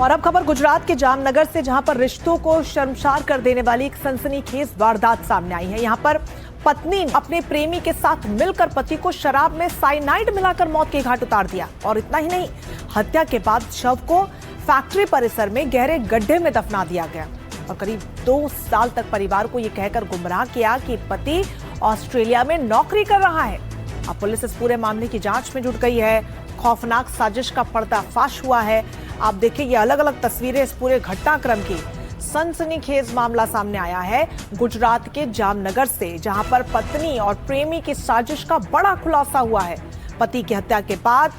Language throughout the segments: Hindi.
और अब खबर गुजरात के जामनगर से, जहां पर रिश्तों को शर्मसार कर देने वाली एक सनसनीखेज वारदात सामने आई है। यहां पर पत्नी अपने प्रेमी के साथ मिलकर पति को शराब में साइनाइड मिलाकर मौत के घाट उतार दिया। और इतना ही नहीं, हत्या के बाद शव को फैक्ट्री परिसर में गहरे गड्ढे में दफना दिया गया और करीब 2 साल तक परिवार को यह कहकर गुमराह किया कि पति ऑस्ट्रेलिया में नौकरी कर रहा है। अब पुलिस इस पूरे मामले की जांच में जुट गई है। खौफनाक साजिश का पर्दाफाश हुआ है। आप देखिए, ये अलग अलग तस्वीरें इस पूरे घटनाक्रम की। सनसनीखेज मामला सामने आया है गुजरात के जामनगर से, जहां पर पत्नी और प्रेमी की साजिश का बड़ा खुलासा हुआ है। पति की हत्या के बाद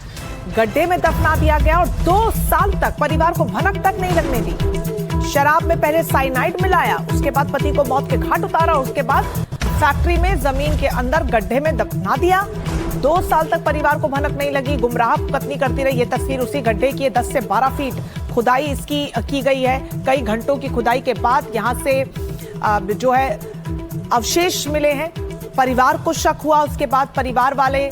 गड्ढे में दफना दिया गया और 2 साल तक परिवार को भनक तक नहीं लगने दी। शराब में पहले साइनाइड मिलाया, उसके बाद पति को मौत के घाट उतारा, उसके बाद फैक्ट्री में जमीन के अंदर गड्ढे में दफना दिया। 2 साल तक परिवार को भनक नहीं लगी, गुमराह पत्नी करती रही। ये तस्वीर उसी गड्ढे की है। 10 से 12 फीट खुदाई इसकी की गई है। कई घंटों की खुदाई के बाद यहां से जो है अवशेष मिले हैं। परिवार को शक हुआ, उसके बाद परिवार वाले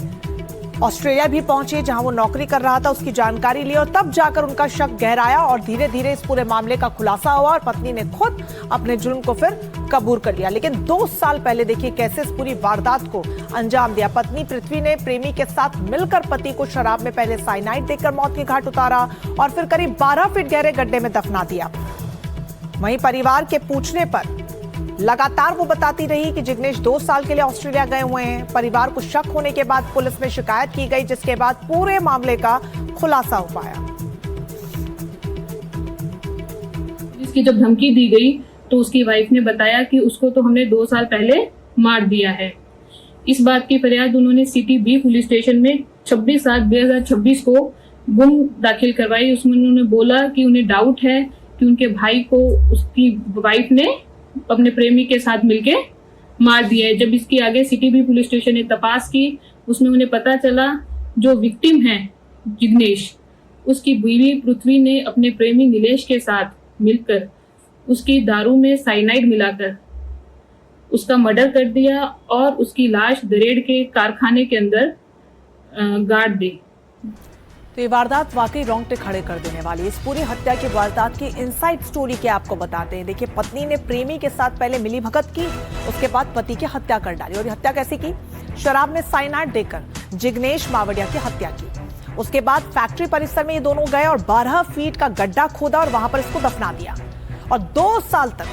ऑस्ट्रेलिया भी पहुंचे, जहां वो नौकरी कर रहा था, उसकी जानकारी ली और तब जाकर उनका शक गहराया और धीरे धीरे इस पूरे मामले का खुलासा हुआ और पत्नी ने खुद अपने जुर्म को फिर कबूल कर लिया। लेकिन 2 साल पहले देखिए कैसे इस पूरी वारदात को अंजाम दिया। पत्नी पृथ्वी ने प्रेमी के साथ मिलकर पति को शराब में पहले साइनाइड देकर मौत के घाट उतारा और फिर करीब 12 फीट गहरे गड्ढे में दफना दिया। वहीं परिवार के पूछने पर लगातार वो बताती रही कि जिग्नेश 2 साल के लिए ऑस्ट्रेलिया गए हुए हैं। परिवार को शक होने के बाद पुलिस में शिकायत की गई, जिसके बाद पूरे मामले का खुलासा हो पाया। इसकी जब धमकी दी गई तो उसकी वाइफ ने बताया कि उसको तो हमने 2 साल पहले मार दिया है। इस बात की फरियाद उन्होंने सिटी बी पुलिस स्टेशन में 26/7/2026 को गुम दाखिल करवाई। उसमें उन्होंने बोला कि उन्हें डाउट है कि उनके भाई को उसकी वाइफ ने अपने प्रेमी के साथ मिलके मार दिया है। जब इसकी आगे सिटी बी पुलिस स्टेशन ने तपास की, उसमें उन्हें पता चला जो विक्टिम है जिग्नेश, उसकी बीवी पृथ्वी ने अपने प्रेमी नीलेश के साथ मिलकर उसकी दारू में साइनाइड मिलाकर उसका मर्डर कर दिया और उसकी लाश दरेड़ के कारखाने के अंदर गाड़ दी। तो ये वारदात वाकई रोंगटे खड़े कर देने वाली। इस पूरी हत्या की वारदात की इनसाइड स्टोरी क्या आपको बताते हैं। देखिए, पत्नी ने प्रेमी के साथ पहले मिली भगत की, उसके बाद पति की हत्या कर डाली। और ये हत्या कैसे की? शराब में साइनाइड देकर जिग्नेश मावड़िया की हत्या की। उसके बाद फैक्ट्री परिसर में ये दोनों गए और 12 फीट का गड्ढा खोदा और वहां पर इसको दफना दिया। और 2 साल तक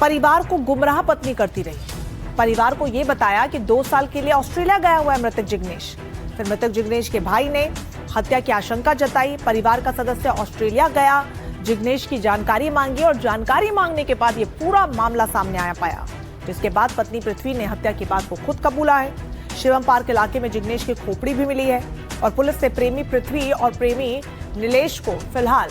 परिवार को गुमराह पत्नी करती रही। परिवार को यह बताया कि 2 साल के लिए ऑस्ट्रेलिया गया हुआ है मृतक जिग्नेश। फिर मृतक जिग्नेश के भाई ने हत्या की आशंका जताई। परिवार का सदस्य ऑस्ट्रेलिया गया, जिग्नेश की जानकारी मांगी और जानकारी मांगने के बाद ये पूरा मामला सामने आया पाया, जिसके बाद पत्नी पृथ्वी ने हत्या की बात को खुद कबूला है। शिवम पार्क इलाके में जिग्नेश की खोपड़ी भी मिली है और पुलिस ने प्रेमी पृथ्वी और प्रेमी नीलेश को फिलहाल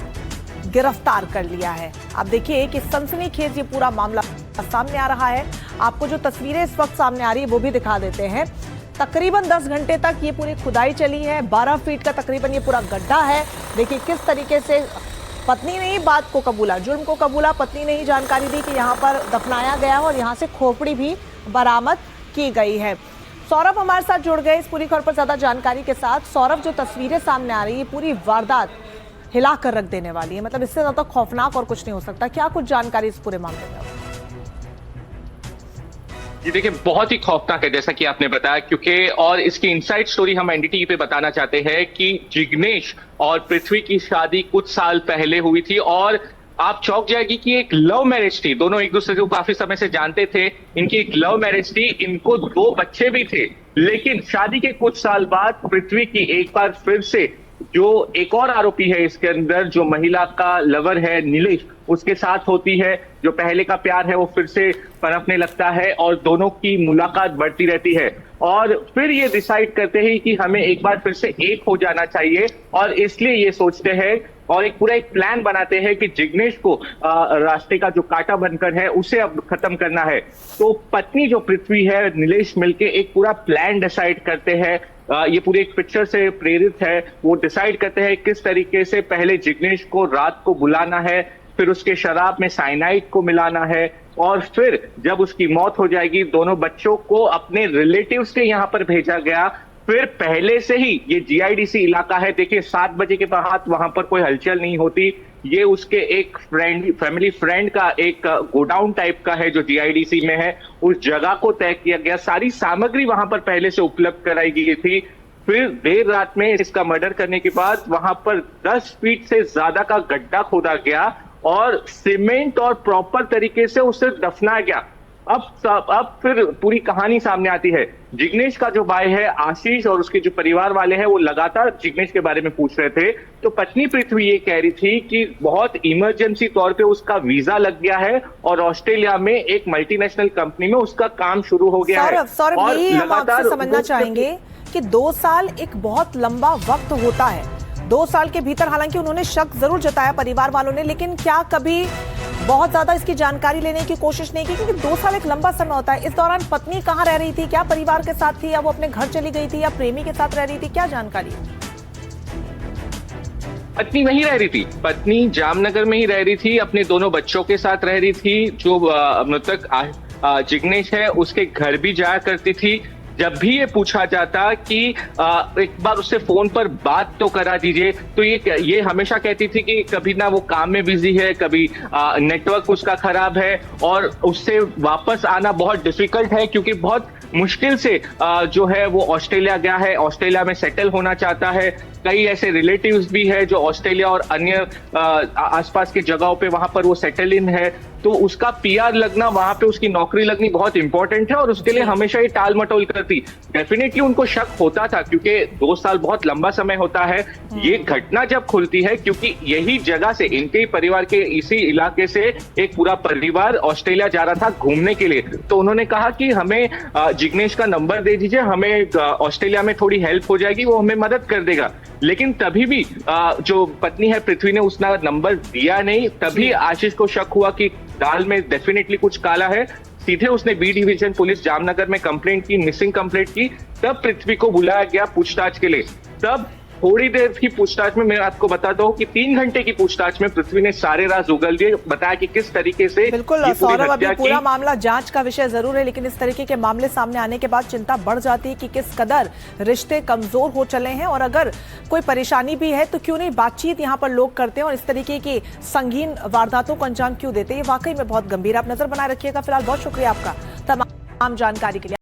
गिरफ्तार कर लिया है। अब देखिए कि सनसनीखेज ये पूरा मामला सामने आ रहा है। आपको जो तस्वीरें इस वक्त सामने आ रही है वो भी दिखा देते हैं। तकरीबन 10 घंटे तक ये पूरी खुदाई चली है। 12 फीट का तकरीबन ये पूरा गड्ढा है। देखिए किस तरीके से पत्नी ने ही बात को कबूला, जुर्म को कबूला। पत्नी ने ही जानकारी दी कि यहाँ पर दफनाया गया और यहाँ से खोपड़ी भी बरामद की गई है। सौरभ हमारे साथ जुड़ गए इस पूरी खबर पर ज्यादा जानकारी के साथ। सौरभ, जो तस्वीरें सामने आ रही है, पूरी वारदात हिला कर रख देने वाली है। मतलब इससे ज्यादा खौफनाक और कुछ नहीं हो सकता। क्या कुछ जानकारी इस पूरे मामले में? जी देखिए, बहुत ही खौफनाक है जैसा कि आपने बताया, क्योंकि और इसकी इनसाइड स्टोरी हम एनडीटीवी पे बताना चाहते हैं कि जिग्नेश और पृथ्वी की शादी कुछ साल पहले हुई थी और आप चौंक जाएगी कि एक लव मैरिज थी। दोनों एक दूसरे को काफी समय से जानते थे। इनकी एक लव मैरिज थी, इनको 2 बच्चे भी थे। लेकिन शादी के कुछ साल बाद पृथ्वी की एक बार फिर से जो एक और आरोपी है इसके अंदर, जो महिला का लवर है नीलेश, उसके साथ होती है। जो पहले का प्यार है वो फिर से पनपने लगता है और दोनों की मुलाकात बढ़ती रहती है और फिर ये डिसाइड करते हैं कि हमें एक बार फिर से एक हो जाना चाहिए और इसलिए ये सोचते हैं और एक पूरा एक प्लान बनाते हैं कि जिग्नेश को रास्ते का जो कांटा बनकर है उसे अब खत्म करना है। तो पत्नी जो पृथ्वी है, नीलेश मिलके एक पूरा प्लान डिसाइड करते हैं। ये पूरी एक पिक्चर से प्रेरित है। वो डिसाइड करते हैं किस तरीके से पहले जिग्नेश को रात को बुलाना है, फिर उसके शराब में साइनाइड को मिलाना है और फिर जब उसकी मौत हो जाएगी, दोनों बच्चों को अपने रिलेटिव्स के यहाँ पर भेजा गया। फिर पहले से ही ये जीआईडीसी इलाका है, देखिए 7 बजे के बाद वहां पर कोई हलचल नहीं होती, ये उसके एक फैमिली फ्रेंड का एक गोडाउन टाइप का है जो जीआईडीसी में है, उस जगह को तय किया गया। सारी सामग्री वहां पर पहले से उपलब्ध कराई गई थी। फिर देर रात में इसका मर्डर करने के बाद वहां पर 10 फीट से ज्यादा का गड्ढा खोदा गया और सीमेंट और प्रॉपर तरीके से उसे दफनाया गया। अब फिर पूरी कहानी सामने आती है। जिग्नेश का जो भाई है आशीष और उसके जो परिवार वाले हैं वो लगातार जिग्नेश के बारे में पूछ रहे थे, तो पत्नी पृथ्वी ये कह रही थी कि बहुत इमरजेंसी तौर पे उसका वीजा लग गया है और ऑस्ट्रेलिया में एक मल्टीनेशनल कंपनी में उसका काम शुरू हो गया है। सौरभ, यही हम आपसे समझना चाहेंगे कि 2 साल एक बहुत लंबा वक्त होता है। 2 साल के भीतर हालांकि उन्होंने शक जरूर जताया परिवार वालों ने, लेकिन क्या कभी बहुत ज्यादा इसकी जानकारी लेने की कोशिश नहीं की? क्योंकि 2 साल एक लंबा समय होता है। इस दौरान पत्नी कहाँ रह रही थी? क्या परिवार के साथ थी या वो अपने घर चली गई थी या प्रेमी के साथ रह रही थी? क्या जानकारी? पत्नी वहीं रह रही थी, पत्नी जामनगर में ही रह रही थी, अपने दोनों बच्चों के साथ रह रही थी। जो मृतक जिग्नेश है उसके घर भी जाया करती थी। जब भी ये पूछा जाता कि एक बार उससे फोन पर बात तो करा दीजिए, तो ये हमेशा कहती थी कि कभी ना वो काम में बिजी है, कभी नेटवर्क उसका खराब है और उससे वापस आना बहुत डिफिकल्ट है, क्योंकि बहुत मुश्किल से जो है वो ऑस्ट्रेलिया गया है, ऑस्ट्रेलिया में सेटल होना चाहता है। कई ऐसे रिलेटिव्स भी है जो ऑस्ट्रेलिया और अन्य आसपास की जगहों पे वहां पर वो सेटल इन है, तो उसका पीआर लगना, वहां पे उसकी नौकरी लगनी बहुत इंपॉर्टेंट है और उसके लिए हमेशा ये टाल मटोल करती। डेफिनेटली उनको शक होता था क्योंकि 2 साल बहुत लंबा समय होता है। ये घटना जब खुलती है क्योंकि यही जगह से, इनके परिवार के इसी इलाके से एक पूरा परिवार ऑस्ट्रेलिया जा रहा था घूमने के लिए, तो उन्होंने कहा कि हमें जिग्नेश का नंबर दे दीजिए, हमें ऑस्ट्रेलिया में थोड़ी हेल्प हो जाएगी, वो हमें मदद कर देगा। लेकिन तभी भी जो पत्नी है पृथ्वी ने उसका नंबर दिया नहीं। तभी आशीष को शक हुआ कि दाल में डेफिनेटली कुछ काला है। सीधे उसने बी डिवीजन पुलिस जामनगर में कंप्लेंट की, मिसिंग कंप्लेंट की। तब पृथ्वी को बुलाया गया पूछताछ के लिए। तब थोड़ी देर की पूछताछ में मैं आपको बताता हूँ कि 3 घंटे की पूछताछ में पृथ्वी ने सारे राज उगल दिए, बताया कि किस तरीके से। बिल्कुल सौरभ, अभी पूरा मामला जांच का विषय जरूर है, लेकिन इस तरीके के मामले सामने आने के बाद चिंता बढ़ जाती है कि किस कदर रिश्ते कमजोर हो चले हैं और अगर कोई परेशानी भी है तो क्यों नहीं बातचीत यहाँ पर लोग करते हैं और इस तरीके की संगीन वारदातों को अंजाम क्यों देते हैं। ये वाकई में बहुत गंभीर। आप नजर बनाए रखिएगा। फिलहाल बहुत शुक्रिया आपका तमाम जानकारी के लिए।